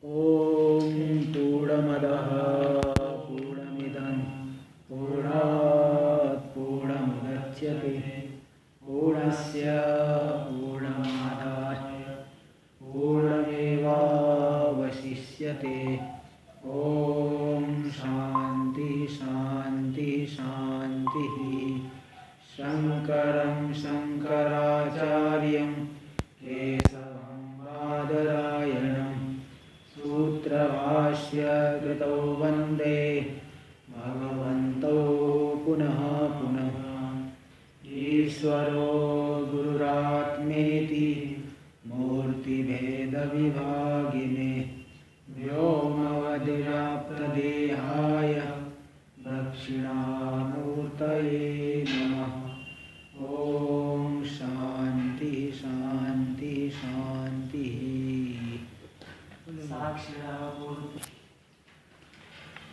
ॐ पूर्णमदः पूर्णमिदं पूर्णात् पूर्णमुदच्यते पूर्णस्य पूर्णमादाय पूर्णमेवावशिष्यते। ॐ शान्ति शान्ति शान्तिः। शङ्करं शङ्कराचार्यं केशवं बादरायणं सूत्रभाष्य कृतौ वन्दे भगवन्तौ पुनः पुनः। ईश्वरो गुरुरात्मेति मूर्तिभेदविभागिने व्योमवद्व्याप्तदेहाय दक्षिणामूर्तये नमः। ॐ शान्ति शान्ति शान्तिः।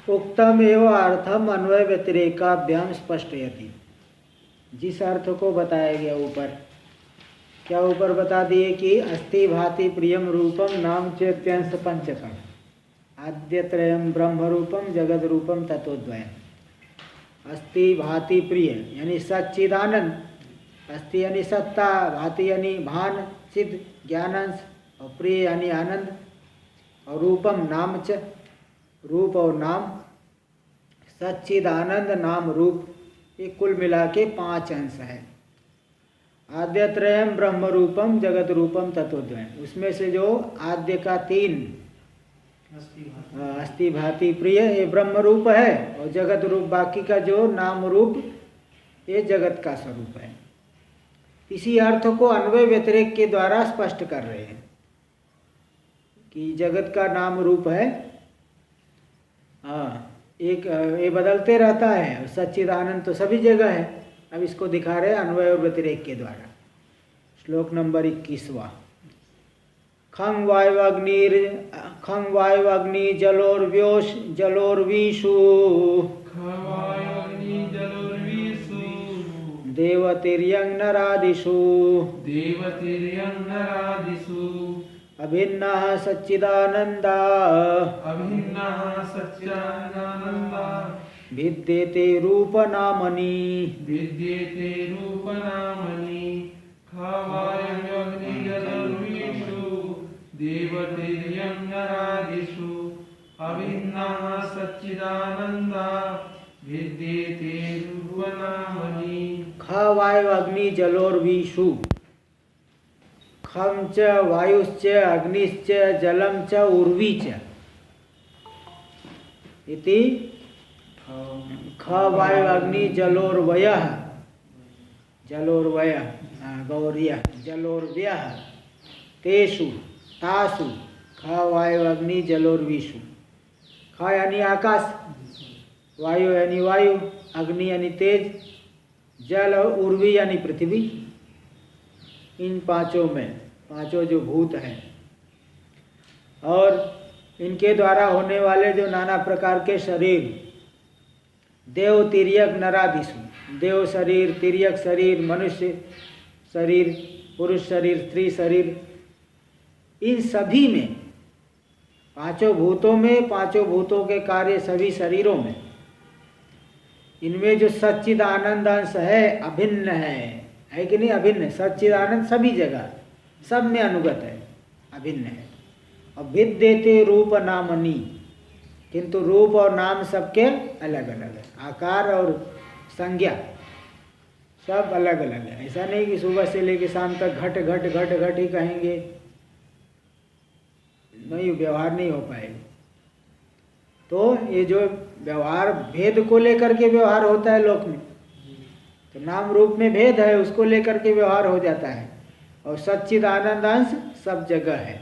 उक्तम एवं अर्थम अन्वय व्यतिरेकाभ्याम स्पष्टयति। जिस अर्थ को बताया गया ऊपर, क्या ऊपर बता दिए कि अस्ति भाति प्रियम रूपम नाम चेत्यंश पंचकम आद्यत्रयम ब्रह्म रूपम जगद रूपम तत्वद्वयम। अस्ति भाति प्रिय यानी सच्चिदानंद, अस्ति यानी सत्ता, भाति यानी भान चिद ज्ञानांश, और प्रिय यानी आनंद, और रूपम नाम च रूप और नाम, सच्चिदानंद नाम रूप, ये कुल मिला के 5 अंश है। आद्यत्रयम ब्रह्म रूपम जगत रूपम तत्वद्वयम, उसमें से जो आद्य का 3 अस्ति भाति प्रिय ये ब्रह्म रूप है, और जगत रूप बाकी का जो नाम रूप ये जगत का स्वरूप है। इसी अर्थ को अन्वय व्यतिरेक के द्वारा स्पष्ट कर रहे हैं कि जगत का नाम रूप है, एक ये बदलते रहता है, और सच्चिदानंद तो सभी जगह है। अब इसको दिखा रहे हैं अन्वय और व्यतिरेक के द्वारा। श्लोक नंबर 21वां। खं वायु अग्नि जलोर्व्योष जलोर्विषु देवतिर्यं नरादिषु अभिन्नः सच्चिदानन्दा भिद्येते रूपनामनि देवतिर्यं नरादिषु अभिन्नः सच्चिदानन्दा भिद्येते रूपनामनि। ख वायु अग्नि जलोर्विषु, खं च वायुश्च अग्निश्च जलं च उर्वी च इति ख वायु अग्नि जलोर्वयः गौर्यः जलोर्व्यः तेषु तासु ख वायु अग्नि जलोर्विषु। ख यानी आकाश, वायु यानी वायु, अग्नि यानी तेज, जल और उर्वी यानी पृथ्वी। इन पांचों में, पांचों जो भूत हैं और इनके द्वारा होने वाले जो नाना प्रकार के शरीर, देव तिर्यक नरादिषु, देव शरीर, तिर्यक शरीर, मनुष्य शरीर, पुरुष शरीर, स्त्री शरीर, इन सभी में, पांचों भूतों में, पांचों भूतों के कार्य सभी शरीरों में, इनमें जो सच्चिदानंद अंश है अभिन्न है कि नहीं? अभिन्न। सच्चिदानंद सभी जगह, सब में अनुगत है, अभिन्न है। और भिद्येते रूप नामनि, किंतु रूप और नाम सबके अलग अलग है, आकार और संज्ञा सब अलग अलग है। ऐसा नहीं कि सुबह से लेकर शाम तक घट घट घट घट ही कहेंगे, नहीं, व्यवहार नहीं हो पाएगा। तो ये जो व्यवहार भेद को लेकर के व्यवहार होता है लोक में, तो नाम रूप में भेद है, उसको लेकर के व्यवहार हो जाता है, और सच्चिदानंद अंश सब जगह है।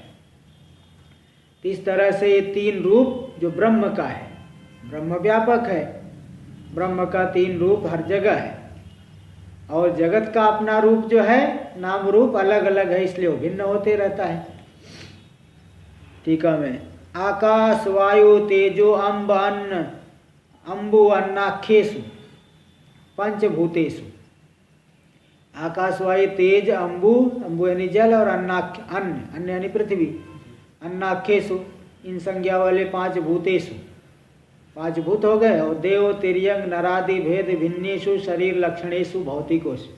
तो इस तरह से ये 3 रूप जो ब्रह्म का है, ब्रह्म व्यापक है, ब्रह्म का 3 रूप हर जगह है, और जगत का अपना रूप जो है नाम रूप अलग अलग है, इसलिए वो भिन्न होते रहता है। टीका में आकाश वायु तेजो अम्ब अन्न अम्बु अन्नाख्येषु पंचभूतेषु। आकाश वायु तेज अम्बु, अम्बु यानी जल, और अन्नाख्य अन्न, अन्न यानी पृथ्वी, अन्नाख्येषु इन संज्ञा वाले 5 भूतेषु, 5 भूत हो गए। और देव तिर्यंग नरादि भेद भिन्नेषु शरीर लक्षणेषु भौतिकोषु,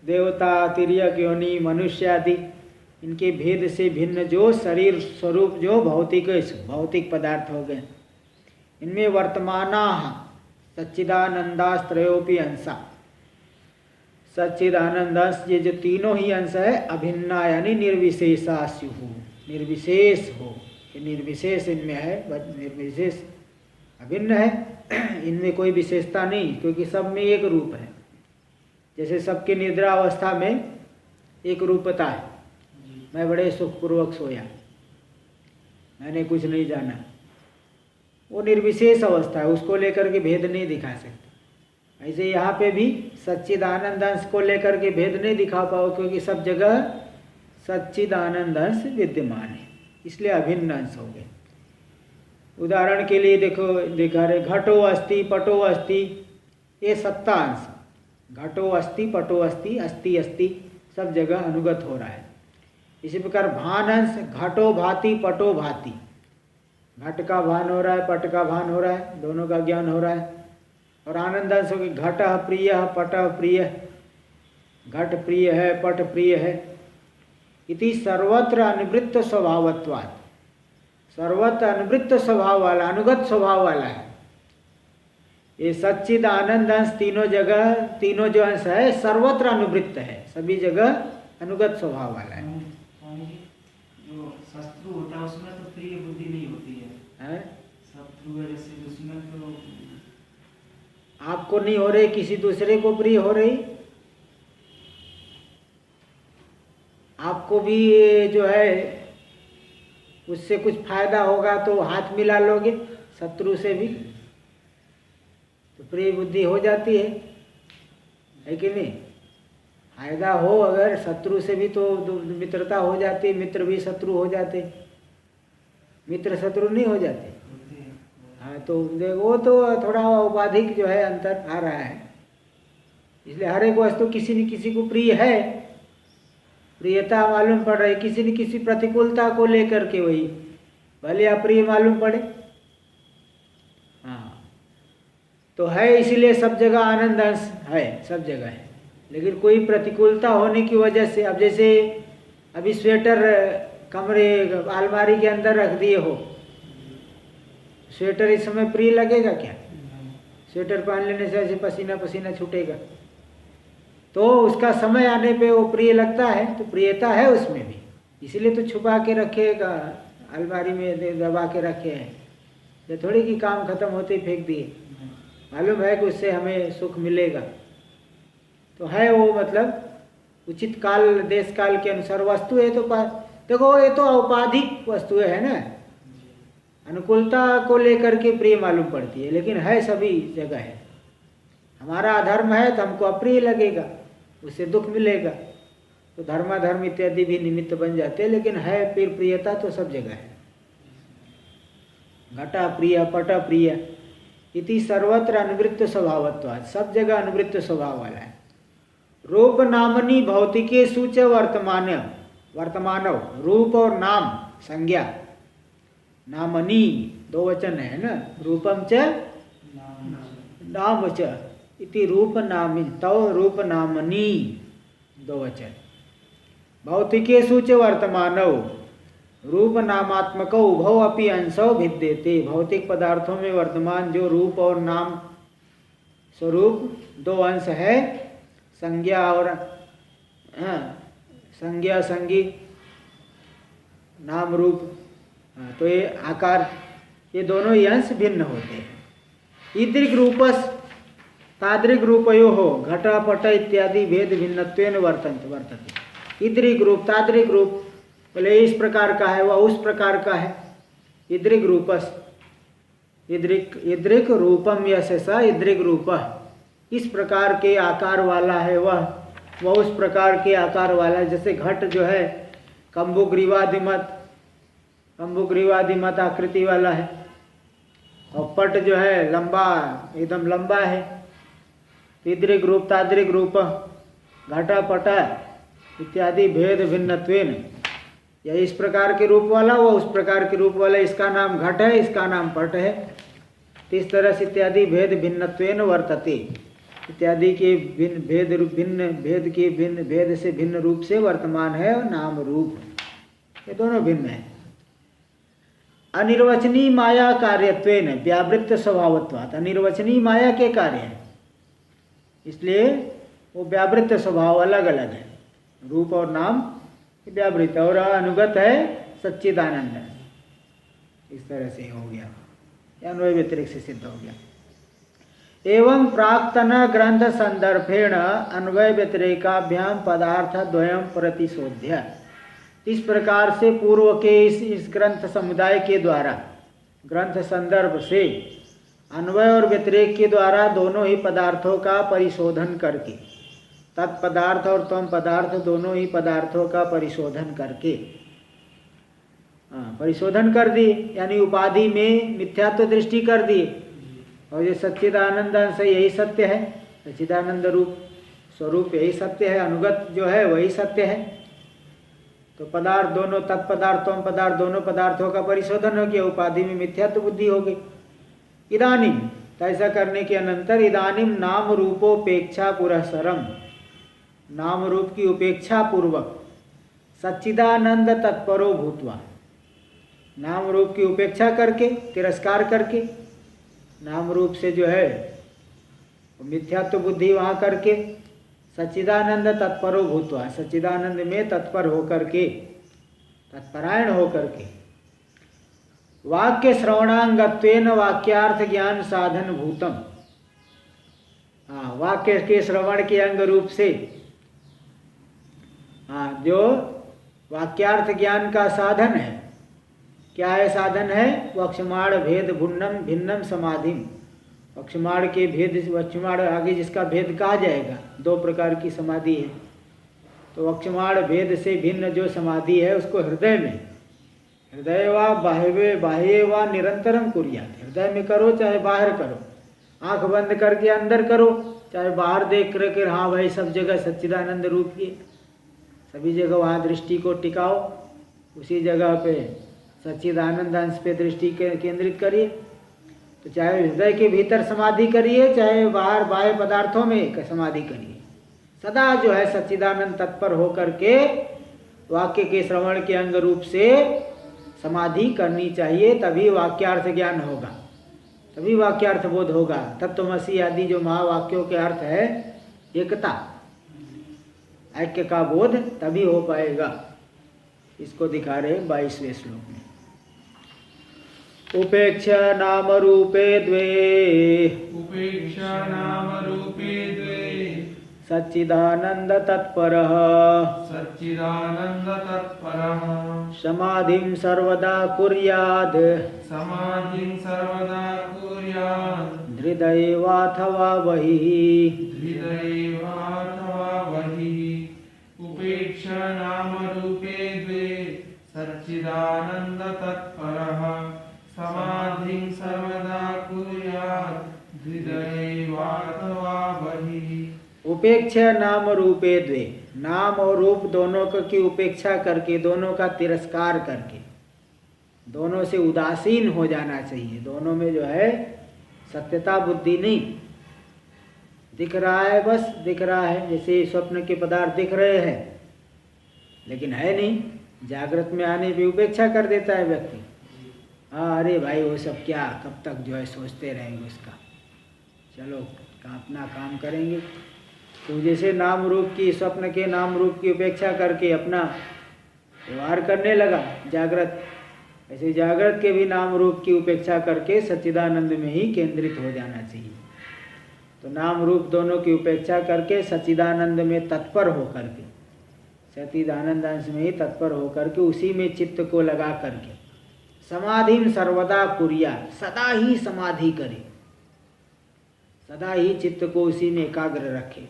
देवता तिर्यक योनि मनुष्य आदि इनके भेद से भिन्न जो शरीर स्वरूप जो भौतिक पदार्थ हो गए, इनमें वर्तमाना सच्चिदानंदास्त्रयोपि अंशा, सच्चिदानंद ये जो तीनों ही अंश है अभिन्ना यानी निर्विशेषा स्युः, निर्विशेष हो, ये निर्विशेष इनमें है, निर्विशेष अभिन्न है, इनमें कोई विशेषता नहीं, क्योंकि सब में एक रूप है। जैसे सबके निद्रा अवस्था में एक रूपता है, मैं बड़े सुखपूर्वक सोया, मैंने कुछ नहीं जाना, वो निर्विशेष अवस्था है, उसको लेकर के भेद नहीं दिखा सकते। ऐसे यहाँ पे भी सच्चिदानंद अंश को लेकर के भेद नहीं दिखा पाओ, क्योंकि सब जगह सच्चिदानंद अंश विद्यमान है, इसलिए अभिन्न अंश हो गए। उदाहरण के लिए देखो दिखा रहे, घटो अस्ति पटो अस्ति, ये सत्ता अंश, घटो अस्ति पटो अस्ति, अस्ति अस्ति सब जगह अनुगत हो रहा है। इसी प्रकार भान अंश, घटो भाति पटो भाति, घट का भान हो रहा है, पट का भान हो रहा है, दोनों का ज्ञान हो रहा है। और आनंद अंश हो गया, घट प्रिय पट प्रिय, घट प्रिय है पट प्रिय है। इति सर्वत्र अनुवृत्त स्वभावत्वात्, सर्वत्र अनुवृत्त स्वभाव वाला, अनुगत स्वभाव वाला है ये सच्चिद आनंद अंश। तीनों जगह, तीनों जो अंश है सर्वत्र अनुवृत्त है, सभी जगह अनुगत स्वभाव वाला है। जो शत्रु होता है उसमें तो प्रिय बुद्धि नहीं होती है, शत्रु है जैसे, उसमें तो आपको नहीं हो रही, किसी दूसरे को प्रिय हो रही, आपको भी जो है उससे कुछ फायदा होगा तो हाथ मिला लोगे, शत्रु से भी तो प्रिय बुद्धि हो जाती है कि नहीं? फायदा हो अगर शत्रु से भी तो मित्रता हो जाती, मित्र भी शत्रु हो जाते, मित्र शत्रु नहीं हो जाते। हाँ, तो देखो वो तो थोड़ा औपाधिक जो है अंतर आ रहा है, इसलिए हर एक वस्तु किसी न किसी को प्रिय है, प्रियता मालूम पड़ रही, किसी न किसी प्रतिकूलता को लेकर के वही भले अप्रिय मालूम पड़े। हाँ, तो है, इसीलिए सब जगह आनंद अंश है, सब जगह है। लेकिन कोई प्रतिकूलता होने की वजह से, अब जैसे अभी स्वेटर कमरे अलमारी के अंदर रख दिए हो, स्वेटर इस समय प्रिय लगेगा क्या? स्वेटर पहन लेने से ऐसे पसीना पसीना छूटेगा, तो उसका समय आने पे वो प्रिय लगता है, तो प्रियता है उसमें भी, इसीलिए तो छुपा के रखेगा, अलमारी में दबा के रखे हैं, ये थोड़ी कि काम खत्म होते ही फेंक दिए, मालूम है कि उससे हमें सुख मिलेगा। तो है वो, मतलब उचित काल देश काल के अनुसार वस्तु है। तो देखो ये तो औपाधिक वस्तु है ना, अनुकूलता को लेकर के प्रिय मालूम पड़ती है, लेकिन है सभी जगह है। हमारा अधर्म है तो हमको अप्रिय लगेगा, उससे दुख मिलेगा, तो धर्माधर्म इत्यादि भी निमित्त बन जाते हैं, लेकिन है फिर प्रियता तो सब जगह है। घटा प्रिय पट प्रिय इति सर्वत्र अनुवृत्त स्वभावत्वात्, सब जगह अनुवृत्त स्वभाव वाला है। रूप नामनी भौतिकेषु च वर्तमानव, रूप और नाम संज्ञा, नामनी दो वचन है ना, रूपम च नाम च इति रूप नामी, तव रूप नामनी दो वचन। भौतिकेषु च वर्तमानौ, रूप नामात्मको उभौ अपि अंशौ भिद्यते, भौतिक पदार्थों में वर्तमान जो रूप और नाम स्वरूप दो अंश है, संज्ञा और संज्ञा संगी नाम रूप, तो ये आकार, ये दोनों ही अंश भिन्न होते हैं। ईदृक् रूपस तादृक् रूपयो हो घटपट इत्यादि भेद भिन्नत्वेन वर्तते। ईदृक् रूप तादृक् रूप, बोले इस प्रकार का है वह उस प्रकार का है। ईदृक् रूपस, ईदृक् रूपम यशस ईदृक् रूपः, इस प्रकार के आकार वाला है वह उस प्रकार के आकार वाला है। जैसे घट जो है कम्बुग्रीवादिमत आकृति वाला है, और पट जो है लंबा, एकदम लंबा है। ईदृक् रूप तादृक् रूप घटा पटा इत्यादि भेद भिन्नत्वेन, यह इस प्रकार के रूप वाला, वो उस प्रकार के रूप वाला, इसका नाम घट है, इसका नाम पट है। तो इस तरह से इत्यादि भेद भिन्नत्वेन वर्तते, इत्यादि के भेद से भिन्न रूप से वर्तमान है और नाम रूप, ये दोनों भिन्न है। अनिर्वचनीय माया कार्यत्वेन व्यावृत्त स्वभावत्वात्, अनिर्वचनीय माया के कार्य है, इसलिए वो व्यावृत्त स्वभाव अलग अलग है। रूप और नाम व्यावृत्त, और अनुगत है सच्चिदानंद। इस तरह से हो गया, अन्वय व्यतिरिक्त से सिद्ध हो गया। एवं प्राक्तन ग्रंथ संदर्भेण अन्वय व्यतिरेकाभ्याम पदार्थ द्वयम प्रतिशोध्य, इस प्रकार से पूर्व के इस ग्रंथ समुदाय के द्वारा, ग्रंथ संदर्भ से अन्वय और व्यतिरेक के द्वारा दोनों ही पदार्थों का परिशोधन करके, तत्पदार्थ और तम पदार्थ दोनों ही पदार्थों का परिशोधन करके, परिशोधन कर दी, यानी उपाधि में मिथ्यात्व दृष्टि कर दी। और ये सच्चिदानंद अंश यही सत्य है, सच्चिदानंद रूप स्वरूप यही सत्य है, अनुगत जो है वही सत्य है। तो पदार्थ दोनों, तत्पदार्थ तम पदार्थ दोनों पदार्थों का परिशोधन हो गया, उपाधि में मिथ्यात्व बुद्धि हो गई। इदानीम, तो ऐसा करने के अनंतर इदानीम नाम रूपोपेक्षा पुरस्सरम, नाम रूप की उपेक्षा पूर्वक सच्चिदानंद तत्परो भूत्वा, नाम रूप की उपेक्षा करके, तिरस्कार करके, नाम रूप से जो है मिथ्यात्व बुद्धि वहाँ करके, सच्चिदानंद तत्परो भूत्वा, सच्चिदानंद में तत्पर होकर के, तत्परायण होकर के, वाक्य श्रवणांगत्वेन वाक्यार्थ ज्ञान साधन भूतम, हाँ वाक्य के श्रवण के अंग रूप से, हाँ जो वाक्यार्थ ज्ञान का साधन है, क्या है साधन है? वक्षमाण भेद भिन्नम भिन्नम समाधिम, वक्षमाण के भेद, वक्षमाण आगे जिसका भेद कहा जाएगा, दो प्रकार की समाधि है। तो वक्षमाण भेद से भिन्न जो समाधि है उसको हृदय में, हृदय वा बाह्य वा निरंतरम कुर्यात्, हृदय में करो चाहे बाहर करो, आंख बंद करके अंदर करो चाहे बाहर देख कर, हाँ भाई सब जगह सच्चिदानंद रूप की, सभी जगह वहाँ दृष्टि को टिकाओ, उसी जगह पे सच्चिदानंद अंश पे दृष्टि केंद्रित करिए। तो चाहे हृदय के भीतर समाधि करिए, चाहे बाहर बाह्य पदार्थों में समाधि करिए, सदा जो है सच्चिदानंद तत्पर होकर के वाक्य के श्रवण के अंग रूप से समाधि करनी चाहिए, तभी वाक्यार्थ ज्ञान होगा, तभी वाक्यार्थ बोध होगा। तत्वमसि आदि जो महावाक्यों के अर्थ है, एकता, ऐक्य का बोध तभी हो पाएगा। इसको दिखा रहे 22वें श्लोक में। उपेक्षा नाम रूपे द्वे, उपेक्षा नाम रूपे द्वे, सच्चिदानंद तत्परः, सच्चिदानंद तत्परः, समाधिं सर्वदा कुर्यात्, समाधिं सर्वदा कुर्यात्, हृदयेवाथवा बहिः, हृदयेवाथवा बहिः। उपेक्षा नाम रूपे द्वे, सच्चिदानंद तत्परः, समाधिं सर्वदा कुर्यात्, हृदयेवाथवा बहिः। उपेक्षा नाम रूपे द्वे, नाम और रूप दोनों की उपेक्षा करके, दोनों का तिरस्कार करके, दोनों से उदासीन हो जाना चाहिए। दोनों में जो है सत्यता बुद्धि नहीं, दिख रहा है बस दिख रहा है, जैसे स्वप्न के पदार्थ दिख रहे हैं लेकिन है नहीं, जागृत में आने भी उपेक्षा कर देता है व्यक्ति। हाँ अरे भाई वो सब क्या, कब तक जो है सोचते रहेंगे उसका, चलो अपना काम करेंगे। तो जैसे नाम रूप की, स्वप्न के नाम रूप की उपेक्षा करके अपना व्यवहार करने लगा जागृत, ऐसे जागृत के भी नाम रूप की उपेक्षा करके सच्चिदानंद में ही केंद्रित हो जाना चाहिए। तो नाम रूप दोनों की उपेक्षा करके सच्चिदानंद में तत्पर होकर के, सच्चिदानंद अंश में ही तत्पर होकर के उसी में चित्त को लगा करके, समाधिं सर्वदा कुर्यात्, सदा ही समाधि करे, सदा ही चित्त को उसी में एकाग्र रखे।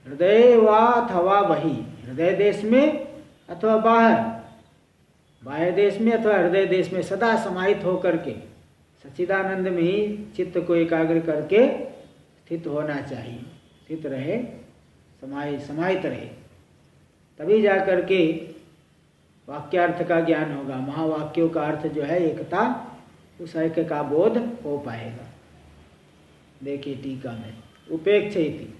हृदय वा अथवा बहि, हृदय देश में अथवा बाहर, बाह्य देश में अथवा हृदय देश में सदा समाहित होकर के सच्चिदानंद में ही चित्त को एकाग्र करके स्थित होना चाहिए, स्थित रहे, समाहित रहे, तभी जा करके वाक्यार्थ का ज्ञान होगा, महावाक्यों का अर्थ जो है एकता, उस ऐक्य का बोध हो पाएगा। देखिए टीका में, उपेक्षेति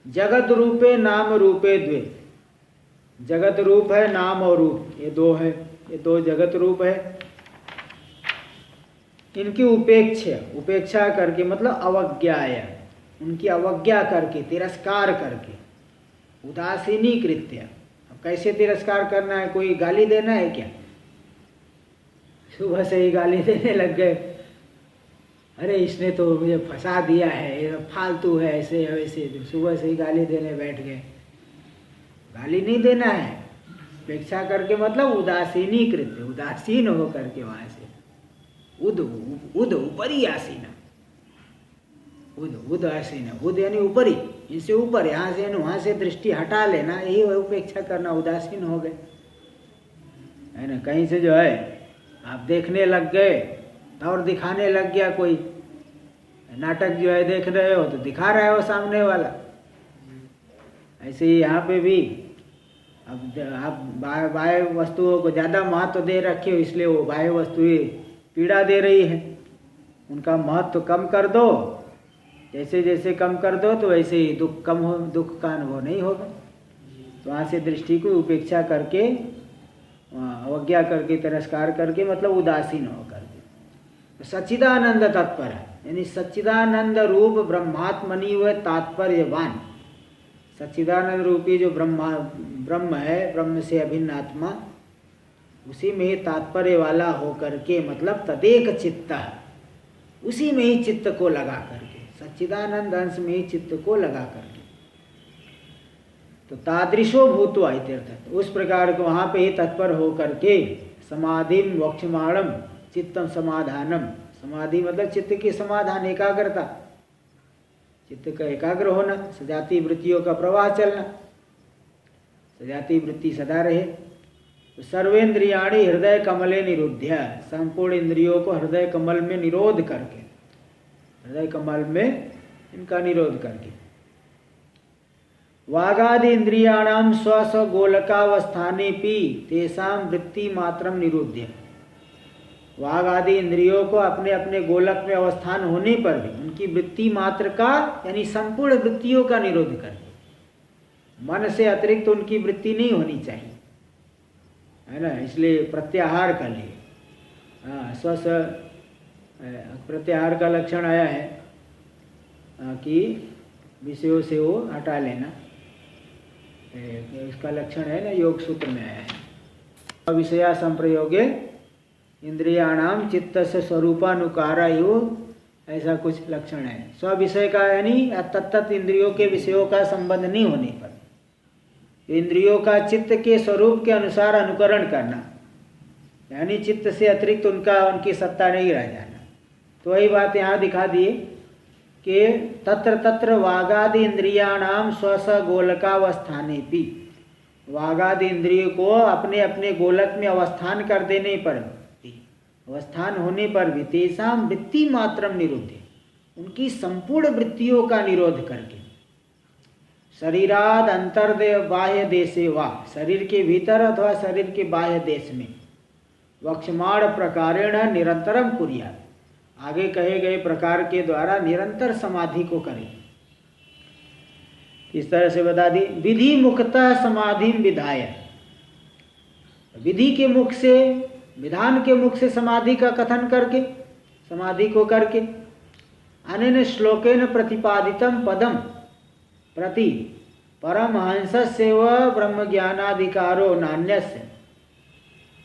जगत रूपे नाम रूपे द्वे। जगत रूप है, नाम और रूप, ये दो है, ये दो जगत रूप है। इनकी उपेक्षा करके मतलब अवज्ञाय, उनकी अवज्ञा करके, तिरस्कार करके, उदासीनी कृत्य। अब कैसे तिरस्कार करना है? कोई गाली देना है क्या? सुबह से ही गाली देने लग गए, अरे इसने तो मुझे फंसा दिया है, ये फालतू है, ऐसे वैसे, सुबह से ही गाली देने बैठ गए। गाली नहीं देना है, उपेक्षा करके मतलब उदासीनी कृत्य, उदासीन हो करके वहां से उद ऊपरी आसीना, उद आसीना, उद यानी ऊपरी, इनसे ऊपर, यहाँ से वहां से दृष्टि हटा लेना, यही उपेक्षा करना, उदासीन हो गए, है ना। कहीं से जो है आप देखने लग गए और दिखाने लग गया, कोई नाटक जो है देख रहे हो तो दिखा रहा है वो सामने वाला। ऐसे ही यहाँ पे भी अब आप बाह्य वस्तुओं को ज़्यादा महत्व दे रखे हो, इसलिए वो बाह्य वस्तुएं पीड़ा दे रही है, उनका महत्व कम कर दो। जैसे जैसे कम कर दो तो वैसे ही दुख का अनुभव नहीं होगा। तो वहाँ से दृष्टि को उपेक्षा करके, अवज्ञा करके, तिरस्कार करके मतलब उदासीन हो करके। सच्चिदानंद तत्पर है, यानी सच्चिदानंद रूप ब्रह्मात्मनि व तात्पर्यवान। सच्चिदानंद रूपी जो ब्रह्म है, ब्रह्म से अभिन्न आत्मा, उसी में ही तात्पर्य वाला हो करके, मतलब तदेक चित्त, उसी में ही चित्त को लगा करके, सच्चिदानंद अंश में ही चित्त को लगा करके। तो तादृशो भूत्वा इत्यर्थ, उस प्रकार को वहाँ पे ही तत्पर हो करके, समाधिम वक्षमाणम चित्तम समाधानम। समाधि मतलब चित्त की समाधान, एकाग्रता, चित्त का एकाग्र होना, सजाती वृत्तियों का प्रवाह चलना, सजाती वृत्ति सदा रहे। तो सर्वेंद्रियाणि हृदय कमले निरुद्ध्य, संपूर्ण इंद्रियों को हृदय कमल में निरोध करके, हृदय कमल में इनका निरोध करके। वागादि इंद्रियाणाम स्व गोलकावस्थानेपि तेषां वृत्ति मात्रम निरुद्ध्य। वाग आदि इंद्रियों को अपने अपने गोलक में अवस्थान होने पर भी उनकी वृत्ति मात्र का, यानी संपूर्ण वृत्तियों का निरोध कर, मन से अतिरिक्त उनकी वृत्ति नहीं होनी चाहिए, है ना। इसलिए प्रत्याहार कर लिए, हाँ, स्व प्रत्याहार का लक्षण आया है कि विषयों से वो हटा लेना, इसका लक्षण है ना, योग सूत्र में आया है। विषया संप्रयोगे इंद्रियाणाम चित्त से स्वरूपानुकारा योग, ऐसा कुछ लक्षण है। स्व विषय का यानी तत्त इंद्रियों के विषयों का संबंध नहीं होने पर इंद्रियों का चित्त के स्वरूप के अनुसार अनुकरण करना, यानी चित्त से अतिरिक्त उनकी सत्ता नहीं रह जाना। तो वही बात यहाँ दिखा दिए कि तत्र तत्र वागादि इंद्रियाणाम स्व गोलकावस्थानेपि, वागादि इंद्रियों को अपने अपने गोलक में अवस्थान कर देने पर, अवस्थान होने पर भी तेषां वृत्ति मात्रम निरुद्धे, उनकी संपूर्ण वृत्तियों का निरोध करके, शरीराद अंतर्देव बाह्य देशे वा, शरीर के भीतर अथवा शरीर के बाह्य देश में, वक्षमाण प्रकारेण निरंतरम कुर्यात्, आगे कहे गए प्रकार के द्वारा निरंतर समाधि को करें। इस तरह से बता दी, विधि मुखतः समाधि विधाय, विधि के मुख से, विधान के मुख से समाधि का कथन करके, समाधि को करके, अनेन श्लोकेन प्रतिपादितम पदम प्रति परमहंसस्य व ब्रह्म ज्ञानाधिकारो नान्यस्य।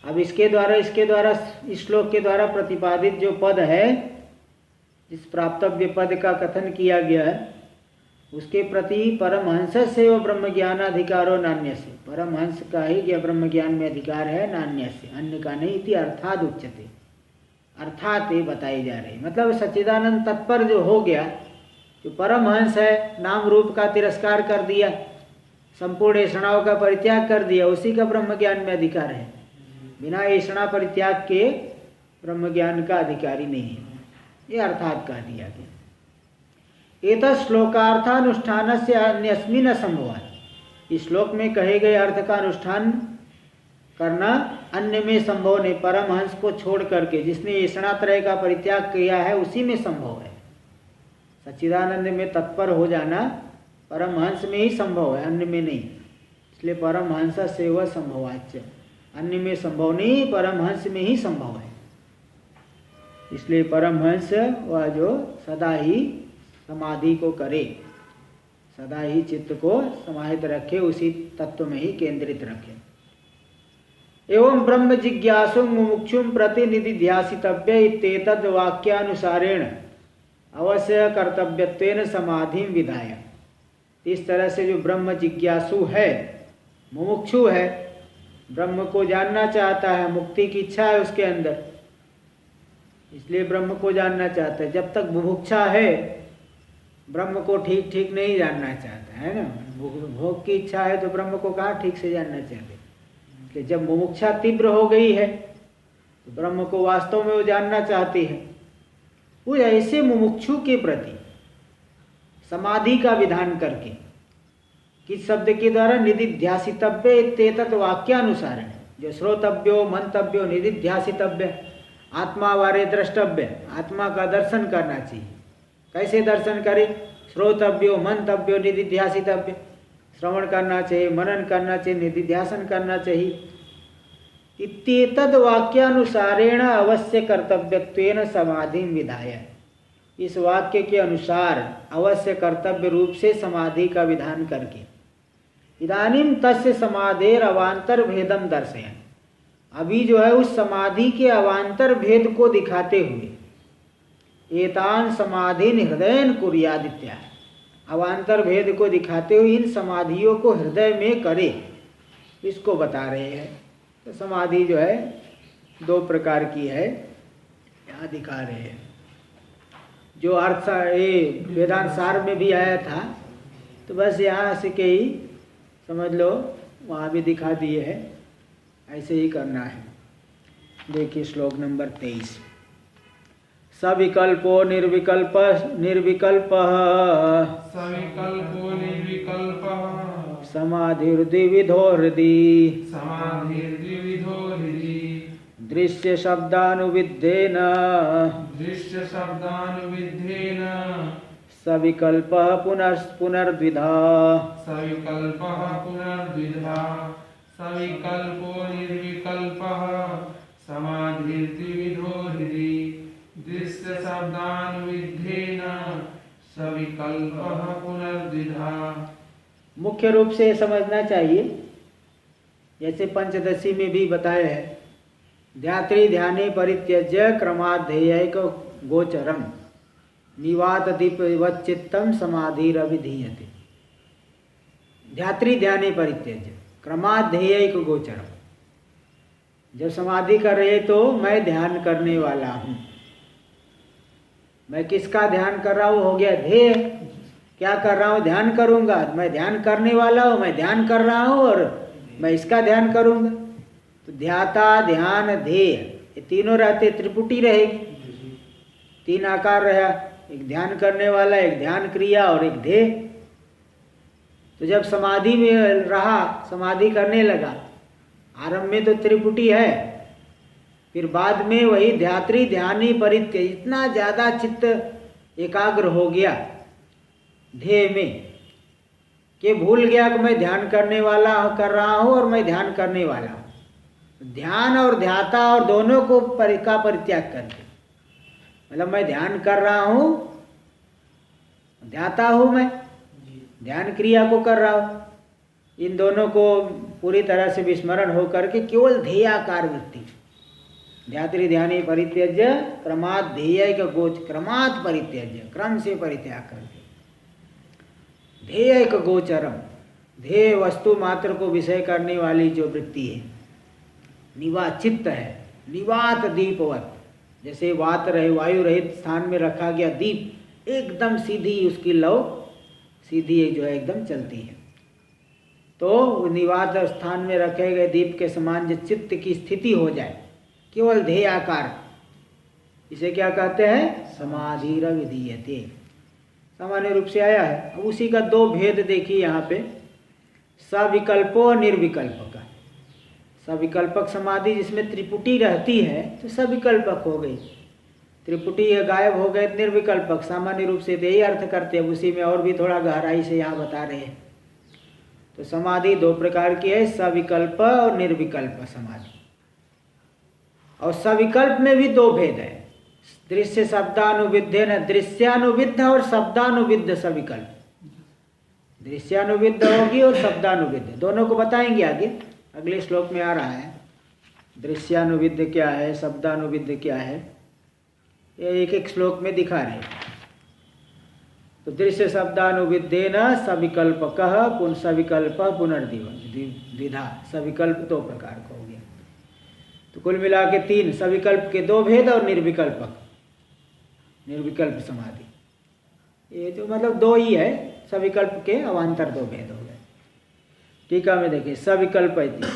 अब इसके द्वारा इस श्लोक के द्वारा प्रतिपादित जो पद है, जिस प्राप्तव्य पद का कथन किया गया है, उसके प्रति परमहंसस्य व ब्रह्म ज्ञानाधिकारो नान्यस्य, परमहंस का ही यह ब्रह्म ज्ञान में अधिकार है, नान्यस्य अन्य का नहीं, इति अर्थात उच्यते, अर्थात ये बताई जा रही। मतलब सच्चिदानंद तत्पर जो हो गया, जो परमहंस है, नाम रूप का तिरस्कार कर दिया, संपूर्ण ऐषणाओं का परित्याग कर दिया, उसी का ब्रह्म ज्ञान में अधिकार है। बिना ऐषणा परित्याग के ब्रह्म ज्ञान का अधिकारी नहीं है, ये अर्थात कह दिया गया। एतत् श्लोकार्थानुष्ठानस्य अन्यस्मिन् असंभवात्, इस श्लोक में कहे गए अर्थ का अनुष्ठान करना अन्य में संभव नहीं। परमहंस को छोड़ करके जिसने ऐषणात्रय का परित्याग किया है उसी में संभव है। सच्चिदानंद में तत्पर हो जाना परमहंस में ही संभव है, अन्य में नहीं। इसलिए परमहंस सेवा संभवाच्य, अन्य में संभव नहीं, परमहंस में ही संभव है। इसलिए परमहंस वह जो सदा ही समाधि को करे, सदा ही चित्त को समाहित रखे, उसी तत्व में ही केंद्रित रखे। एवं ब्रह्म जिज्ञासु मुमुक्षुम प्रतिनिधि ध्यासितव्य इत्येतद् वाक्यानुसारेण अवश्य कर्तव्यत्वेन समाधि विधाय। इस तरह से जो ब्रह्म जिज्ञासु है, मुमुक्षु है, ब्रह्म को जानना चाहता है, मुक्ति की इच्छा है उसके अंदर, इसलिए ब्रह्म को जानना चाहता है। जब तक बुभुक्षा है ब्रह्म को ठीक ठीक नहीं जानना चाहता है ना। भोग की इच्छा है तो ब्रह्म को कहाँ ठीक से जानना चाहते। कि जब मुमुक्षा तीव्र हो गई है तो ब्रह्म को वास्तव में वो जानना चाहती है। वो ऐसे मुमुक्षु के प्रति समाधि का विधान करके किस शब्द के द्वारा, निधिध्यासितव्य इत्येतत् वाक्यानुसार, जो श्रोतव्यो मंतव्यो निधिध्यासितव्य, आत्मा वारे द्रष्टव्य, आत्मा का दर्शन करना चाहिए। कैसे दर्शन करे? श्रोतव्यो मंतव्यो निधिध्यासितव्य, श्रवण करना चाहिए, मनन करना चाहिए, निधिध्यासन करना चाहिए। इत्येतद् वाक्यानुसारेण अवश्य कर्तव्यत्वेन समाधि विधाय। इस वाक्य के अनुसार अवश्य कर्तव्य रूप से समाधि का विधान करके इदानीं तस्य समाधेर अवान्तर भेदम दर्शयन्, अभी जो है उस समाधि के अवान्तर भेद को दिखाते हुए एतान समाधि हृदयन कुर्यादित्या, अवान्तर भेद को दिखाते हुए इन समाधियों को हृदय में करे, इसको बता रहे हैं। तो समाधि जो है दो प्रकार की है, यहाँ दिखा रहे हैं। जो अर्थ ये वेदांत सार में भी आया था, तो बस यहाँ से के ही समझ लो, वहाँ भी दिखा दिए हैं, ऐसे ही करना है। देखिए श्लोक नंबर 23। सविकल्पो निर्विकल्प निर्विकल्पः सविकल्पो निर्विकल्पः समाधिर्द्विविधो हृदि समाधिर्द्विविधो हृदि दृश्य शब्दानुविद्धेन सविकल्पः पुनर्द्विधा सविकल्पः पुनर्द्विधा सविकल्पो निर्विकल्पः समाधिर्द्विविधो हृदि दृश्य शब्दानुविद्धेन सविकल्पः पुनर्द्विधा। मुख्य रूप से समझना चाहिए, जैसे पंचदशी में भी बताया है, ध्यात्री ध्याने परित्यज्य क्रमाध्ययैक गोचरम निवात दीपवच्चित्तम समाधिरविधीयते। ध्यात्री ध्याने परित्यज्य क्रमाध्ययैक गोचरम, जब समाधि कर रहे तो मैं ध्यान करने वाला हूँ। मैं किसका ध्यान कर रहा हूँ? हो गया ध्येय। क्या कर रहा हूँ? ध्यान करूँगा। मैं ध्यान करने वाला हूँ, मैं ध्यान कर रहा हूँ और मैं इसका ध्यान करूँगा। तो ध्याता ध्यान ध्येय ये तीनों रहते, त्रिपुटी रहेगी, तीन आकार रहा, एक ध्यान करने वाला, एक ध्यान क्रिया और एक ध्येय। तो जब समाधि में रहा, समाधि करने लगा, आरंभ में तो त्रिपुटी है, फिर बाद में वही ध्यात्री ध्यानी परित्य, इतना ज़्यादा चित्त एकाग्र हो गया ध्येय में कि भूल गया कि मैं ध्यान करने वाला कर रहा हूँ और मैं ध्यान करने वाला हूँ। ध्यान और ध्याता और दोनों को का परित्याग करके, मतलब मैं ध्यान कर रहा हूँ, ध्याता हूँ, मैं ध्यान क्रिया को कर रहा हूँ, इन दोनों को पूरी तरह से विस्मरण हो करके केवल ध्येयाकार वृत्ति, ध्यात्री ध्यानी परित्यज्य क्रमात् ध्येय का गोच, क्रमात् परित्यज्य क्रम से परित्याग करके ध्येय का गोचरम, ध्येय वस्तु मात्र को विषय करने वाली जो वृत्ति है, निवात चित्त है, निवात दीपवत, जैसे वात रहे वायु रहित स्थान में रखा गया दीप, एकदम सीधी उसकी लौ सीधी जो है एकदम चलती है। तो निवात स्थान में रखे गए दीप के समान जो चित्त की स्थिति हो जाए, केवल ध्येय आकार, इसे क्या कहते हैं? समाधिर विधीयते। सामान्य रूप से आया है। अब उसी का दो भेद देखिए यहाँ पे, सविकल्पो निर्विकल्प का। सविकल्पक समाधि जिसमें त्रिपुटी रहती है तो सविकल्पक हो गई। त्रिपुटी गायब हो गए निर्विकल्पक, सामान्य रूप से यही अर्थ करते हैं, उसी में और भी थोड़ा गहराई से यहाँ बता रहे हैं। तो समाधि दो प्रकार की है, सविकल्प और निर्विकल्प समाधि। और सविकल्प में भी दो भेद है, दृश्य शब्दानुविद्ध न, दृश्यानुविद्ध और शब्दानुविद्ध सविकल्प। दृश्यानुविद्ध होगी और शब्दानुविद्ध, दोनों को बताएंगे आगे, अगले श्लोक में आ रहा है। दृश्यानुविद्ध क्या है, शब्दानुविद्ध क्या है, ये एक एक श्लोक में दिखा रहे। तो दृश्य शब्दानुविद्धेन सविकल्पकः पुन सविकल्प पुनर्द्विधा, सविकल्प दो प्रकार का हो गया। तो कुल मिला के तीन, सविकल्प के दो भेद और निर्विकल्पक, निर्विकल्प समाधि, ये तो मतलब दो ही है, सविकल्प के अवान्तर दो भेद हो गए। टीका में देखिए, सविकल्प इति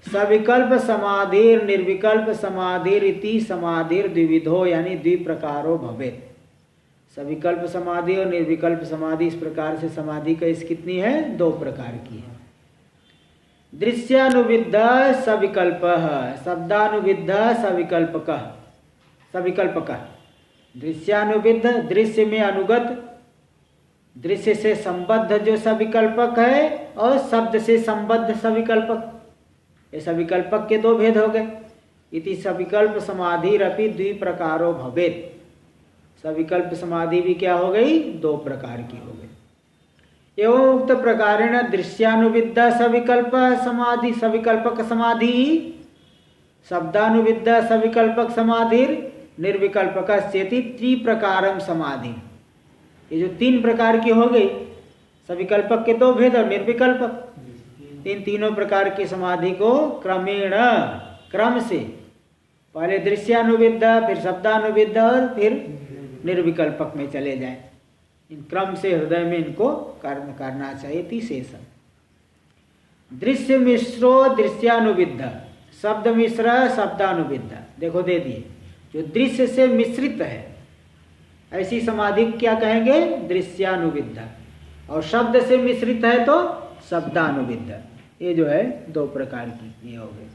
सविकल्प समाधिर निर्विकल्प समाधिर इति समाधिर द्विविधो, यानी द्विप्रकारो भवेत्। सविकल्प समाधि और निर्विकल्प समाधि इस प्रकार से समाधि का इस कितनी है, दो प्रकार की है। दृश्यानुविद्ध सविकल्पः, शब्दानुविद्ध सविकल्पकः, सविकल्पकः। दृश्यानुविद्ध दृश्य में अनुगत, दृश्य से संबद्ध जो सविकल्पक है, और शब्द से संबद्ध सविकल्पक, ये सविकल्पक के दो भेद हो गए। इति सविकल्प समाधिरपि द्विप्रकारो भवेत्, सविकल्प समाधि भी क्या हो गई, दो प्रकार की हो गई। एवं उक्त प्रकारेण दृश्यानुविद्ध सविकल्प समाधि सविकल्पक समाधि, शब्दानुविद्ध सविकल्पक समाधिर निर्विकल्पकस्येति त्रिप्रकारम समाधि। ये जो तीन प्रकार की हो गई, सविकल्पक के दो भेद और निर्विकल्पक, इन तीनों प्रकार की समाधि को क्रमेण, क्रम से, पहले दृश्यानुविद्ध, फिर शब्दानुविद्ध और फिर निर्विकल्पक में चले जाए, इन क्रम से हृदय में इनको कर्म करना चाहिए। तीसरा दृश्य मिश्रो दृश्यानुविद्ध, शब्द मिश्र शब्दानुविद्ध, देखो दे दिए, जो दृश्य से मिश्रित है ऐसी समाधि क्या कहेंगे, दृश्यानुविद्ध, और शब्द से मिश्रित है तो शब्दानुविद्ध। ये जो है दो प्रकार की ये हो गई।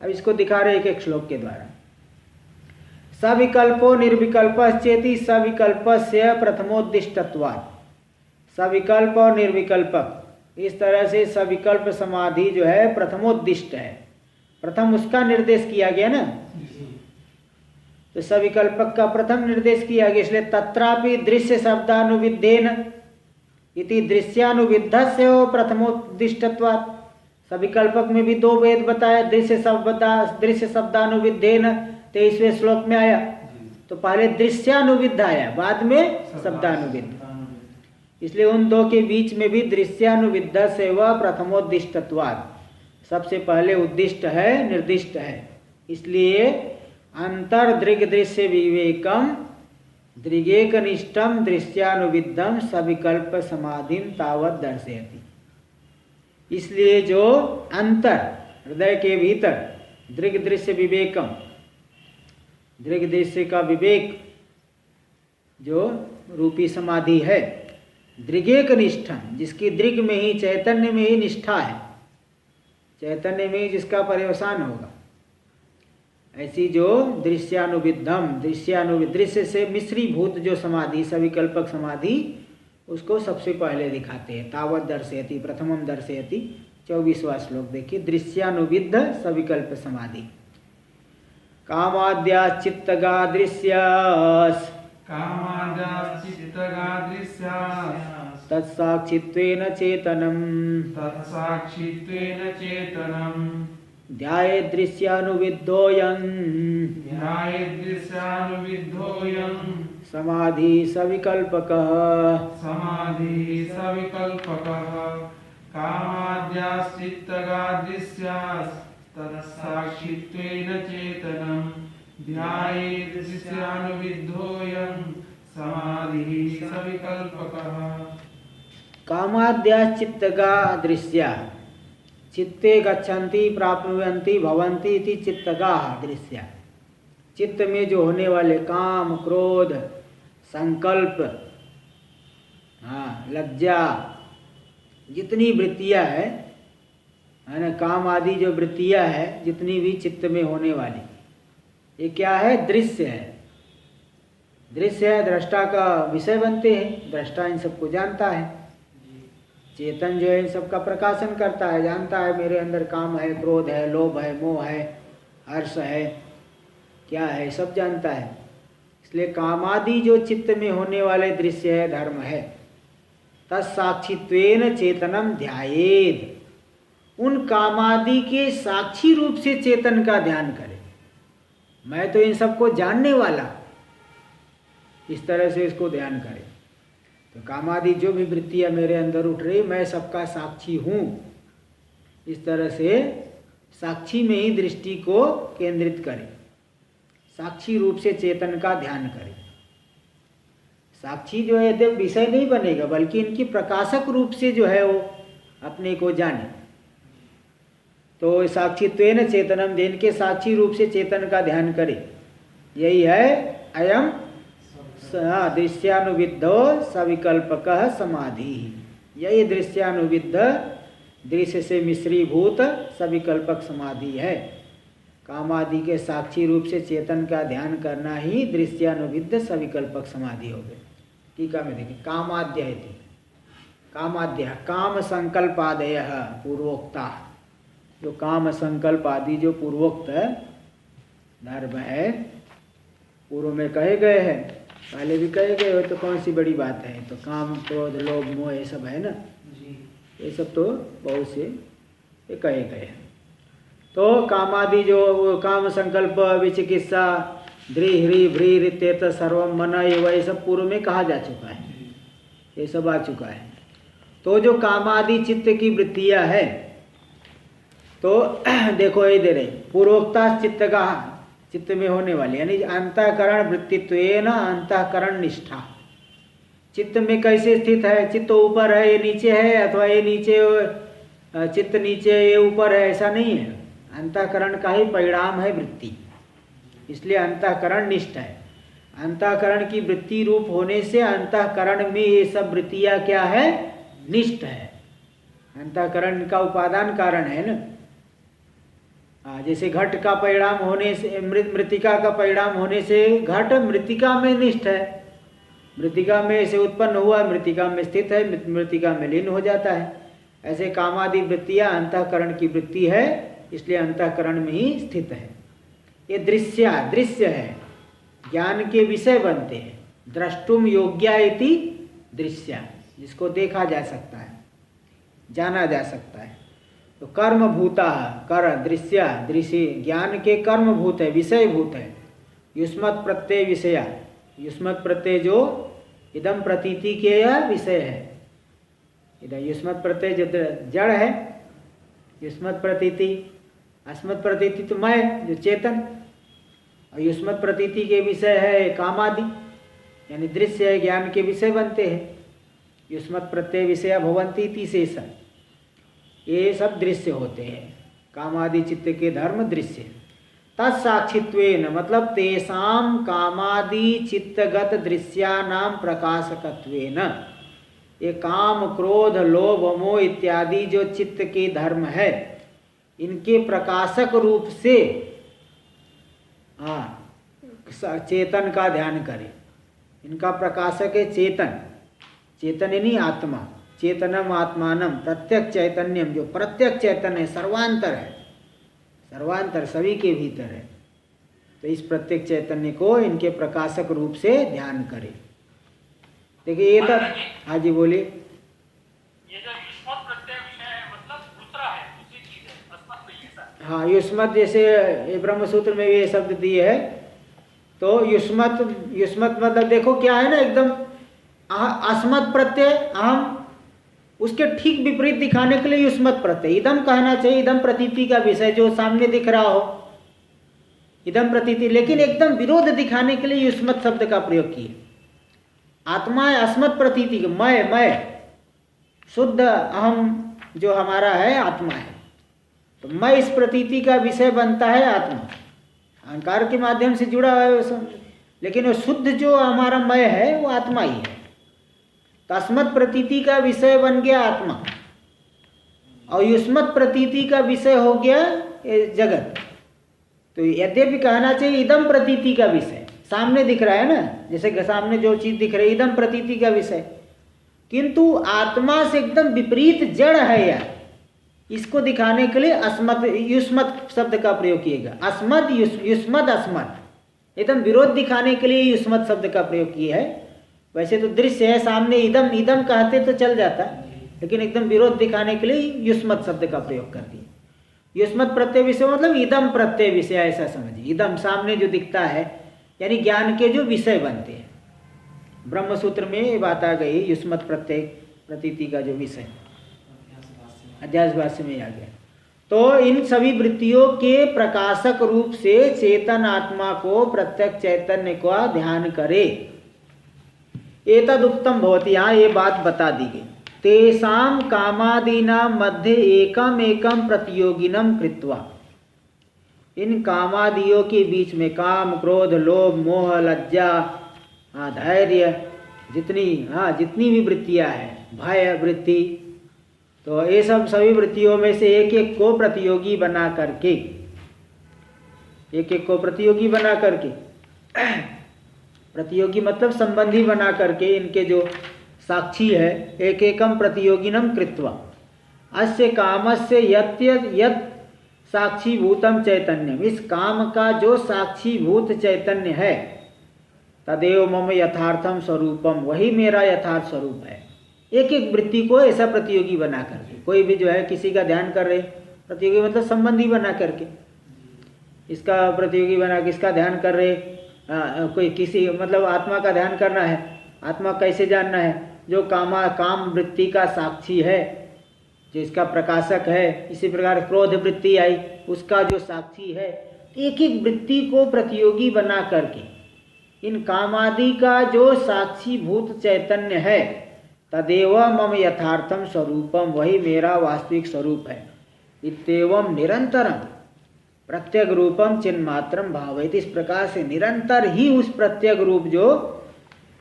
अब इसको दिखा रहे एक एक श्लोक के द्वारा। सविकल्पो निर्विकल्पश्चेति सविकल्पस्य प्रथमोद्दिष्टत्वात्, सविकल्प और निर्विकल्पक, इस तरह से सविकल्प समाधि जो है प्रथमोद्दिष्ट है, प्रथम उसका निर्देश किया गया ना, तो सविकल्पक का प्रथम निर्देश किया गया, इसलिए तत्रापि दृश्य शब्दानुविद्धेन इति दृश्यानुविद्धस्य प्रथमोद्दिष्टत्वात्, सविकल्पक में भी दो भेद बताया, दृश्य शब्दानुविद्धेन 23वें श्लोक में आया, तो पहले दृश्यानुविद्ध आया, बाद में शब्दानुविद्ध, इसलिए उन दो के बीच में भी दृश्यानुविद्ध से वह प्रथमोद्दिष्टत्वात्, सबसे पहले उद्दिष्ट है, निर्दिष्ट है। इसलिए अंतर दृग दृश्य विवेकम दृगेकनिष्ठम दृश्यानुविद्धम सविकल्प समाधिम तावत दर्शयति। इसलिए जो अंतर हृदय के भीतर दृग दृश्य विवेकम, दृग दृश्य का विवेक जो रूपी समाधि है, दृगेकनिष्ठम, जिसकी दृग में ही, चैतन्य में ही निष्ठा है, चैतन्य में ही जिसका पर्यवसान होगा, ऐसी जो दृश्यानुविद्धम, दृश्य से मिश्रीभूत जो समाधि सविकल्पक समाधि, उसको सबसे पहले दिखाते हैं। तावत दर्शयति, प्रथमम दर्शयति, 24वां श्लोक देखिए। दृश्यानुविद्ध सविकल्प समाधि। कामाद्या चित्तगा दृश्यास, कामाद्या चित्तगा दृश्यास, तत्साक्षित्वेन चेतनम, तत्साक्षित्वेन चेतनम, ध्याये दृश्यानुविद्धोऽयं, ध्याये दृश्यानुविद्धोऽयं, समाधि सविकल्पकः, समाधि सविकल्पकः। कामाद्याश्चित्तगा दृश्यास्, तत्साक्षित्वेन चेतनं, ध्यायेत् दृश्यानुविद्धोऽयं, समाधि सविकल्पकः। कामाद्याश्चित्तगा दृश्या, चित्ते गच्छन्ति प्राप्नुवन्ति भवन्ति इति चित्तगा दृश्या। चित्त में जो होने वाले काम, क्रोध, संकल्प, लज्जा, जितनी वृत्तियां है, है ना। काम आदि जो वृत्तियां है जितनी भी चित्त में होने वाली, ये क्या है? दृश्य है। दृश्य है, दृष्टा का विषय बनते हैं। दृष्टा इन सबको जानता है। चेतन जो है इन सबका प्रकाशन करता है, जानता है मेरे अंदर काम है, क्रोध है, लोभ है, मोह है, हर्ष है, क्या है, सब जानता है। इसलिए कामादि जो चित्त में होने वाले दृश्य है, धर्म है, तत्साक्षित्वेन चेतनम ध्यायेद। उन कामादि के साक्षी रूप से चेतन का ध्यान करे। मैं तो इन सबको जानने वाला, इस तरह से इसको ध्यान करे। तो कामादि जो भी वृत्तियां मेरे अंदर उठ रही, मैं सबका साक्षी हूँ, इस तरह से साक्षी में ही दृष्टि को केंद्रित करे। साक्षी रूप से चेतन का ध्यान करे। साक्षी जो है यद्यप विषय नहीं बनेगा, बल्कि इनकी प्रकाशक रूप से जो है वो अपने को जाने। तो साक्षित्वेन चेतनम, देन के साक्षी रूप से चेतन का ध्यान करे। यही है अयम दृश्यानुविद्धो सविकल्पकः समाधि। यही दृश्यानुविद्ध, दृश्य से मिश्रीभूत सविकल्पक समाधि है। कामादि के साक्षी रूप से चेतन का ध्यान करना ही दृश्यानुविद्ध सविकल्पक समाधि हो गई। टीका में देखिए, कामाद्य थी, कामाद्य काम संकल्पादय पूर्वोक्ता। जो काम संकल्प आदि जो पूर्वोक्त धर्म है, पूर्व में कहे गए हैं, पहले भी कहे गए हो, तो कौन सी बड़ी बात है। तो काम, क्रोध, लोभ, मोह ये सब है ना जी, ये सब तो बहुत से ये कहे गए हैं। तो कामादि जो काम संकल्प विचिकित्सा ध्री ह्री भ्री रित्येत सर्वम मन, ये सब पूर्व में कहा जा चुका है, ये सब आ चुका है। तो जो कामादि चित्त की वृत्तियां है, तो देखो ये दे रहे पूर्वोक्ता चित्त का, चित्त में होने वाली, यानी अंतःकरण वृत्तित्वेन अंतःकरण निष्ठा। चित्त में कैसे स्थित है? चित्त ऊपर है, ये नीचे है, अथवा ये नीचे, चित्त नीचे, ये ऊपर है, ऐसा नहीं है। अंतःकरण का ही परिणाम है वृत्ति, इसलिए अंतःकरण निष्ठ है। अंतःकरण की वृत्ति रूप होने से अंतःकरण में ये सब वृत्तियां क्या है? निष्ठ है। अंतःकरण का उपादान कारण है ना। जैसे घट का परिणाम होने से, मृतिका का परिणाम होने से घट मृतिका में निष्ठ है। मृतिका में से उत्पन्न हुआ, मृतिका में स्थित है, मृतिका में लीन हो जाता है। ऐसे कामादि वृत्तियां अंतःकरण की वृत्ति है, इसलिए अंतःकरण में ही स्थित है। ये दृश्य है, ज्ञान के विषय बनते हैं। द्रष्टुम योग्या इति दृश्य, जिसको देखा जा सकता है, जाना जा सकता है। तो कर्म भूता, कर दृश्य, दृश्य ज्ञान के कर्म भूत है, विषय भूत है। युष्मत् प्रत्यय विषया, युष्मत् प्रत्यय जो इदम प्रतीति के यह विषय है। इधर युष्मत् प्रत्यय जो जड़ है, युष्मत् प्रतीति, अस्मत् प्रतीति तो मैं जो चेतन, और युष्मत् प्रतीति के विषय है कामादि, यानी दृश्य है, ज्ञान के विषय बनते हैं। युष्मत् प्रत्यय विषया भवन्ति इति शेषः, ये सब दृश्य होते हैं। कामादि चित्त के धर्म दृश्य। तत्साक्षित्वेन मतलब तेषां कामादि चित्तगत दृश्यानां प्रकाशकत्वेन, ये काम, क्रोध, लोभ, मोह इत्यादि जो चित्त के धर्म है, इनके प्रकाशक रूप से चेतन का ध्यान करें। इनका प्रकाशक है चेतन, चेतन यानी आत्मा। चेतनम आत्मानम, प्रत्यक चैतन्यम, जो प्रत्यक चैतन्य है, सर्वांतर है, सर्वांतर सभी के भीतर है। तो इस प्रत्येक चैतन्य को इनके प्रकाशक रूप से ध्यान करें। देखिए ये तक, हाँ जी बोलिए। ये जो युष्मत् प्रत्यय विषय है, मतलब दूसरा है, दूसरी चीज है, अस्मत् नहीं है सर। हाँ, युष्मत् जैसे ये ब्रह्म सूत्र में ये शब्द दिए है, तो युष्मत् मतलब देखो क्या है ना, एकदम अस्मत् प्रत्यय, अहम, उसके ठीक विपरीत दिखाने के लिए युष्मत् प्रत्यय। इदम कहना चाहिए, इदम प्रतीति का विषय जो सामने दिख रहा हो, इदम प्रतीति, लेकिन एकदम विरोध दिखाने के लिए युष्मत् शब्द का प्रयोग किए। आत्मा है अस्मत् प्रतीति, मैं शुद्ध अहम जो हमारा है आत्मा है, तो मैं इस प्रतीति का विषय बनता है आत्मा, अहंकार के माध्यम से जुड़ा हुआ है, लेकिन वो शुद्ध जो हमारा मैं है वो आत्मा ही है। तो अस्मत् प्रतीति का विषय बन गया आत्मा, और युष्मत् प्रतीति का विषय हो गया ये जगत। तो यद्यपि कहना चाहिए इदम प्रतीति का विषय, सामने दिख रहा है ना, जैसे सामने जो चीज दिख रही है इदम प्रतीति का विषय, किंतु आत्मा से एकदम विपरीत जड़ है यार, इसको दिखाने के लिए अस्मत् युष्मत् शब्द का प्रयोग किएगा। अस्मत् युष्मत् अस्मत्, एकदम विरोध दिखाने के लिए युष्मत् शब्द का प्रयोग किया है। वैसे तो दृश्य है सामने, इदम इदम कहते तो चल जाता, लेकिन एकदम विरोध दिखाने के लिए युष्मत् शब्द का प्रयोग कर दिया। युष्मत् प्रत्यय विषय मतलब इदम प्रत्यय विषय, ऐसा समझिए। इदम सामने जो दिखता है यानी ज्ञान के जो विषय बनते हैं, ब्रह्म सूत्र में ये बात आ गई, युष्मत् प्रत्यय प्रतीति का जो विषय अध्यास भाष्य में आ गया। तो इन सभी वृत्तियों के प्रकाशक रूप से चेतन आत्मा को प्रत्यक्ष चैतन्य का ध्यान करे। एतद उक्तम भवति, यहाँ ये बात बता दी गई। तेषां कामादीनां मध्ये एकम एकम प्रतियोगिनम कृत्वा, इन कामादियों के बीच में काम क्रोध लोभ मोह लज्जा धैर्य जितनी भी वृत्तियां हैं, भय वृत्ति, तो ये सब सभी वृत्तियों में से एक एक को प्रतियोगी बना करके, प्रतियोगी मतलब संबंधी बना करके, इनके जो साक्षी है, एक एकम प्रतियोगिनम कृत्वा अस्य कामस्य यत् साक्षीभूतम चैतन्यम, इस काम का जो साक्षीभूत चैतन्य है, तदेव मम यथार्थम स्वरूपम, वही मेरा यथार्थ स्वरूप है। एक एक वृत्ति को ऐसा प्रतियोगी बना करके, कोई भी जो है किसी का ध्यान कर रहे, प्रतियोगी मतलब संबंधी बना करके, इसका प्रतियोगी बना के इसका ध्यान कर रहे, कोई किसी मतलब आत्मा का ध्यान करना है, आत्मा कैसे जानना है, जो काम वृत्ति का साक्षी है, जो इसका प्रकाशक है। इसी प्रकार क्रोध वृत्ति आई, उसका जो साक्षी है। एक एक वृत्ति को प्रतियोगी बना करके इन कामादि का जो साक्षीभूत चैतन्य है, तदेव मम यथार्थम स्वरूपम, वही मेरा वास्तविक स्वरूप है। इत्येवं निरंतरम प्रत्यग रूपम चिन्मात्रम भावयति, इस प्रकार से निरंतर ही उस प्रत्यग रूप जो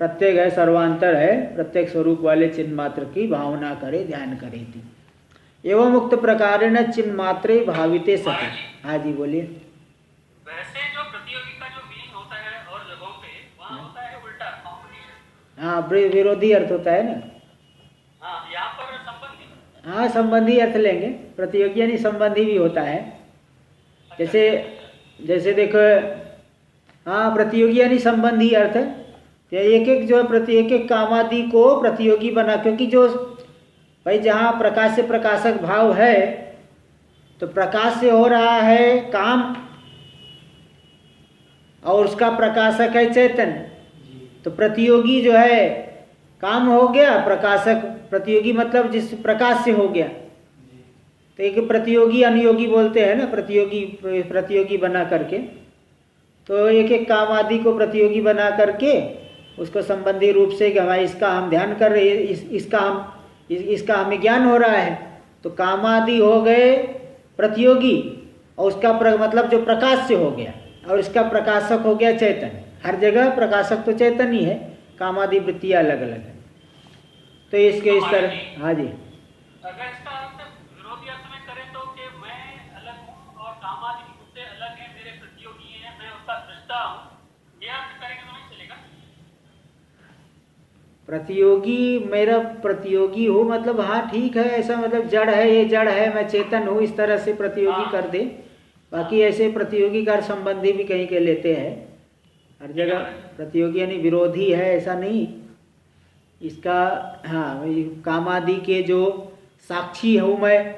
प्रत्येक है, सर्वांतर है, प्रत्येक स्वरूप वाले चिन्ह मात्र की भावना करे, ध्यान करे थी। एवं मुक्त प्रकारेण चिन्ह मात्रे भाविते सति। हाँ जी बोलिए। वैसे जो प्रतियोगी का जो मीनिंग होता है और जगहों पे वहाँ होता है उल्टा कॉम्पिटिशन। हाँ, विरोधी अर्थ होता है ना। हाँ, यहाँ पर संबंधी। हाँ, संबंधी अर्थ लेंगे, प्रतियोगी यानी संबंधी भी होता है। जैसे देखो, हाँ, प्रतियोगी यानी संबंधी अर्थ है। एक एक जो एक एक कामादि को प्रतियोगी बना, क्योंकि जो भाई जहाँ प्रकाश से प्रकाशक भाव है, तो प्रकाश से हो रहा है काम और उसका प्रकाशक है चैतन्य, तो प्रतियोगी जो है काम हो गया, प्रकाशक प्रतियोगी मतलब जिस प्रकाश से हो गया। तो एक प्रतियोगी अनुयोगी बोलते हैं ना, प्रतियोगी बना करके, तो एक एक काम आदि को प्रतियोगी बना करके उसको संबंधी रूप से कि हमारे इसका हम ध्यान कर रहे हैं, इसका हमें ज्ञान हो रहा है, तो कामादि हो गए प्रतियोगी, और उसका मतलब जो प्रकाश से हो गया, और इसका प्रकाशक हो गया चैतन्य। हर जगह प्रकाशक तो चैतन्य ही है, कामादि वृत्तियाँ अलग अलग है। तो इसके इस तरह। हाँ जी, अगर इसका अर्थ विरोधी अर्थ में करें तो कि मैं अलग हूँ और कामादि मुझसे अलग है, मेरे प्रतियोगी हैं, मैं उसका दृष्टा हूँ, ये अर्थ करेंगे तो नहीं चलेगा। प्रतियोगी मेरा प्रतियोगी हो मतलब हाँ ठीक है, ऐसा मतलब जड़ है, ये जड़ है, मैं चेतन हूँ, इस तरह से प्रतियोगी कर दे। बाकी ऐसे प्रतियोगी का संबंधी भी कहीं के लेते हैं, हर जगह प्रतियोगी यानी विरोधी है ऐसा नहीं। इसका हाँ, कामादि के जो साक्षी हूँ मैं,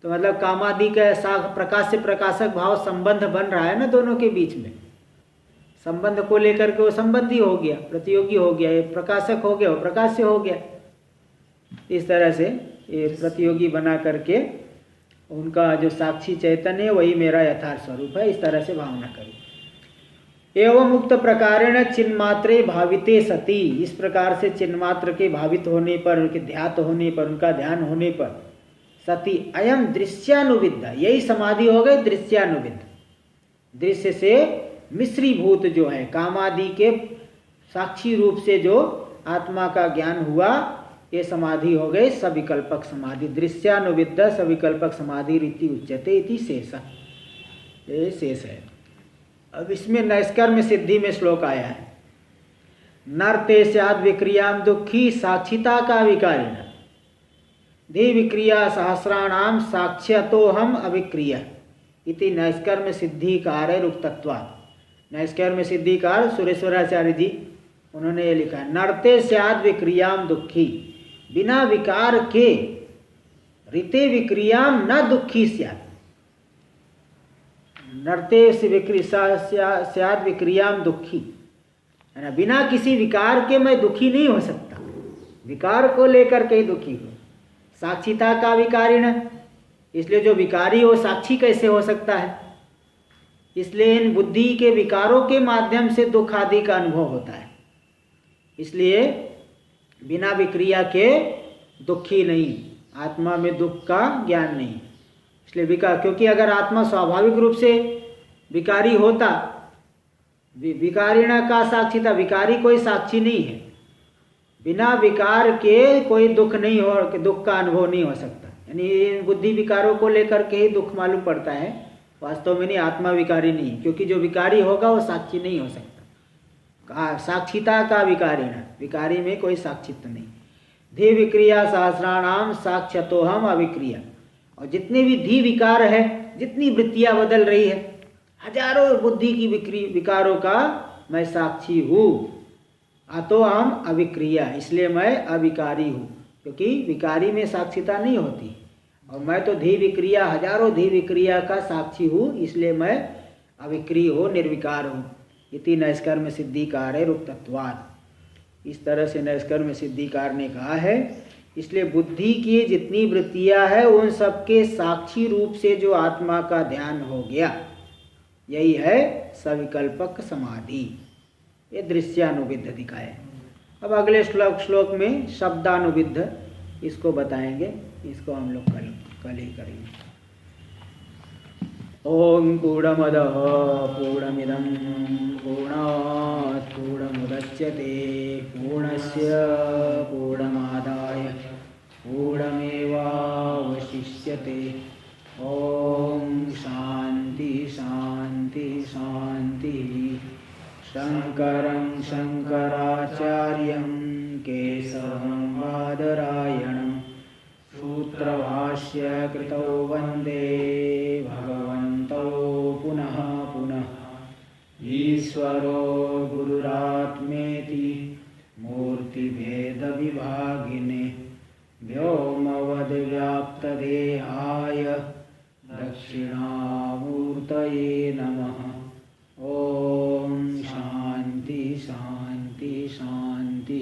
तो मतलब कामादि का प्रकाश से प्रकाशक भाव संबंध बन रहा है ना दोनों के बीच में, संबंध को लेकर के वो संबंधी हो गया, प्रतियोगी हो गया, ये प्रकाशक हो गया, वो प्रकाश से हो गया। इस तरह से ये प्रतियोगी बना करके उनका जो साक्षी चैतन्य है वही मेरा यथार्थ स्वरूप है, इस तरह से भावना करें। एवं मुक्त प्रकारेण चिन्मात्रे भाविते सति, इस प्रकार से चिन्मात्र के भावित होने पर, उनके ध्यात होने पर, उनका ध्यान होने पर, सति अयम दृश्यानुविद्ध, यही समाधि हो गई दृश्यानुविद्ध। दृश्य से मिश्रीभूत जो है, कामादि के साक्षी रूप से जो आत्मा का ज्ञान हुआ, ये समाधि हो गई सविकल्पक समाधि। दृश्यानुविद्ध सविकल्पक समाधि रीति उच्यते इति शेष, ये शेष है। अब इसमें नैष्कर्म्य सिद्धि में श्लोक आया है, नरते स्याद् विक्रियाम दुखी साक्षिता का विकारिण धि विक्रिया सहस्राणाम साक्ष्यतो हम अविक्रिय इति नैष्कर्म्य सिद्धिकार उक्तत्वात्। नैष्कर्म्य सिद्धिकार सुरेश्वराचार्य जी उन्होंने ये लिखा है, नरते स्याद् विक्रियाम दुखी, बिना विकार के ऋते विक्रियाम न दुखी स्यात्। नरते स्याद् विक्रियाम दुखी, है ना, बिना किसी विकार के मैं दुखी नहीं हो सकता, विकार को लेकर के ही दुखी हूँ। साक्षिता का विकारिण, इसलिए जो विकारी हो साक्षी कैसे हो सकता है, इसलिए इन बुद्धि के विकारों के माध्यम से दुख आदि का अनुभव होता है। इसलिए बिना विक्रिया के दुखी नहीं, आत्मा में दुख का ज्ञान नहीं। इसलिए विकार, क्योंकि अगर आत्मा स्वाभाविक रूप से विकारी होता, विकारिण का साक्षिता, विकारी कोई साक्षी नहीं है, बिना विकार के कोई दुख नहीं हो, दुख का अनुभव नहीं हो सकता। यानी बुद्धि विकारों को लेकर के ही दुख मालूम पड़ता है, वास्तव में नहीं, आत्मा विकारी नहीं, क्योंकि जो विकारी होगा वो साक्षी नहीं हो सकता। साक्षिता का विकारिण, विकारी में कोई साक्षित्व नहीं। धी विक्रिया सहस्राणाम साक्ष्यतोहम अविक्रिया, और जितने भी धी विकार है, जितनी वृत्तियां बदल रही है, हजारों बुद्धि की विकारों का मैं साक्षी हूँ। अतो हम अविक्रिया, इसलिए मैं अविकारी हूँ, क्योंकि विकारी में साक्षिता नहीं होती, और मैं तो धी विक्रिया, हजारों धी विक्रिया का साक्षी हूँ, इसलिए मैं अविक्रिय हो, निर्विकार हूँ। इति नैष्कर्म्य सिद्धिकार उक्तत्वात्। इस तरह से नैष्कर्म्य सिद्धिकार ने कहा है। इसलिए बुद्धि की जितनी वृत्तियां है उन सबके साक्षी रूप से जो आत्मा का ध्यान हो गया, यही है सविकल्पक समाधि। ये दृश्यानुविद्ध दिखाए। अब अगले श्लोक में शब्दानुविद्ध इसको बताएंगे, इसको हम लोग कल ही करेंगे। ओम पूर्णमदः पूर्णमिदं पूर्णात् पूर्णमुदच्यते पूर्णस्य पूर्णमादाय पूर्णमेवावशिष्यते। ओम शांति शांति शांति। शंकरं शंकराचार्यं केशवं बादरायणं सूत्रभाष्य कृतौ वंदे भगवन्तौ पुनः पुनः। ईश्वरो गुरुरात्मेति मूर्तिभेदविभागिने व्योमवद्व्याप्तदेहाय दक्षिणामूर्तये नमः। ओम शांति शांति शांति।